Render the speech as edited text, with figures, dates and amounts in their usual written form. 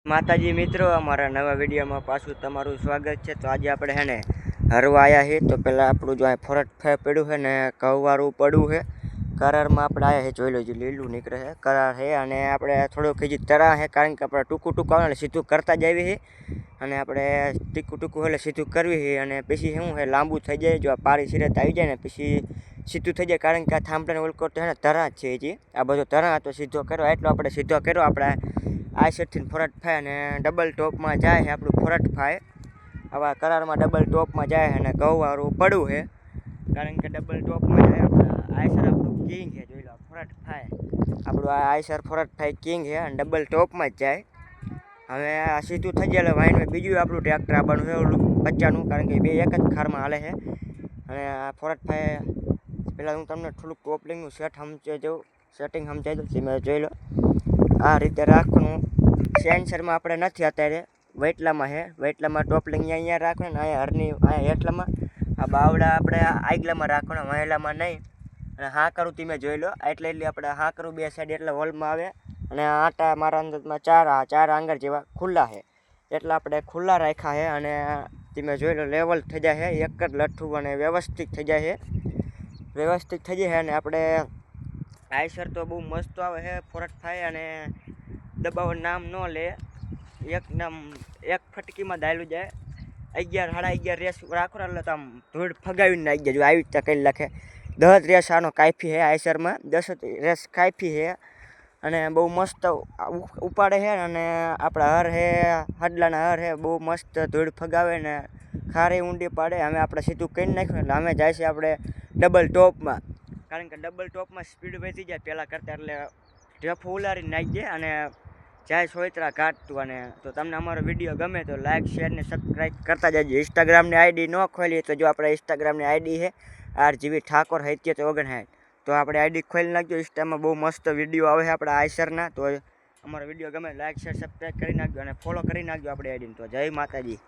માતાજી મિત્રો, અમારા નવા વિડીયોમાં પાછું તમારું સ્વાગત છે। તો આજે આપણે હે ને હરવા આવ્યા છીએ। તો પહેલાં આપણું જો આ ફરટ ફે પડ્યું છે ને કવારું પડ્યું છે કરારમાં આપણે આવ્યા છે। જોઈ લો જે લીલું નીકળે છે કરાર છે અને આપણે થોડુંક હજી તરા છે, કારણ કે આપણે ટૂંકું ટૂંકું આવે ને સીધું કરતા જ આવી છે અને આપણે ટૂંકું ટૂંકું એટલે સીધું કરવી છે અને પછી શું છે લાંબુ થઈ જાય। જો આ પારી સિરત આવી જાય ને પછી સીધું થઈ જાય, કારણ કે આ થાંભલાને ઓલકો છે ને તરા જ છે હજી આ બધો તરા હતો સીધો કર્યો એટલો આપણે સીધો કર્યો। આપણે આ સેટથી ફરટ ફાય અને ડબલ ટોપમાં જાય છે આપણું ફરટ ફાય। આવા કરારમાં ડબલ ટોપમાં જાય છે અને કવારું પડવું છે, કારણ કે ડબલ ટોપમાં જાય આપણે આયસર આપણું કિંગ છે। જોઈ લો ફરટ ફાય આપણું આ આયસર ફરટ ફાય કિંગ છે અને ડબલ ટોપમાં જ જાય। હવે આ સીધું થઈ જાય એટલે વાઇનમાં બીજું આપણું ટ્રેક્ટર આવવાનું છે ઓલું બચ્ચાનું, કારણ કે બે એક જ ખારમાં હાલે છે। અને આ ફરટ ફાય પહેલાં હું તમને થોડુંક ટોપલિંગનું સેટિંગ સમજાવી દઉં। તમે જોઈ લો આ રીતે રાખવાનું। સેન્સરમાં આપણે નથી અત્યારે, વેટલામાં છે, વેટલામાં ટોપલિંગ અહીંયા રાખવાનું, અહીંયા હરની અહીંયા હેઠલામાં, આ બાવડા આપણે આગલામાં રાખવાના, વહેલામાં નહીં। અને હા કરું તમે જોઈ લો એટલે આપણે હા કરું બે સાઈડ એટલે વોલમાં આવે અને આટા મારા અંદરમાં ચાર આંગળ જેવા ખુલ્લા છે એટલે આપણે ખુલ્લા રાખ્યા છે અને તમે જોઈ લો લેવલ થઈ જાય છે એક જ લઠ્ઠું અને વ્યવસ્થિત થઈ જાય છે અને આપણે આયસર તો બહુ મસ્ત આવે છે ફરટ થાય અને દબાવવાનું નામ ન લે, એક ફટકીમાં દાયલું જાય। 11 સાડા 11 રેસ રાખો એટલે તો આમ ધૂળ ફગાવીને નાખી જાય। જો આવી રીતે કરી લખે 10 રેસ આનો કાફી છે આયસરમાં, 10 રેસ કાફી છે અને બહુ મસ્ત ઉપાડે છે અને આપણા હર છે હડલાના હર છે બહુ મસ્ત ધૂળ ફગાવે ને ખારી ઊંડી પાડે। અમે આપણે સીધું કરી નાખ્યું એટલે અમે જાય છે આપણે ડબલ ટોપમાં, કારણ કે ડબલ ટોપમાં સ્પીડ વધી જાય પહેલાં કરતાં, એટલે ઢેફો ઉલારીને નાખી જાય અને જાય સોયત્રા કાઢતું। અને તો તમને અમારો વિડીયો ગમે તો લાઇક શેર ને સબસ્ક્રાઈબ કરતા જજો। ઇન્સ્ટાગ્રામની આઈડી ન ખોલીએ તો જો આપણે ઇન્સ્ટાગ્રામની આઈડી છે RGV ઠાકોર 7759, તો આપણે આઈડી ખોલી નાખજો। ઇન્સ્ટામાં બહુ મસ્ત વિડીયો આવે છે આપણા આયસરના। તો અમારો વિડીયો ગમે લાઇક શેર સબસ્ક્રાઈબ કરી નાખજો અને ફોલો કરી નાખજો આપણી આઈડીને। તો જય માતાજી।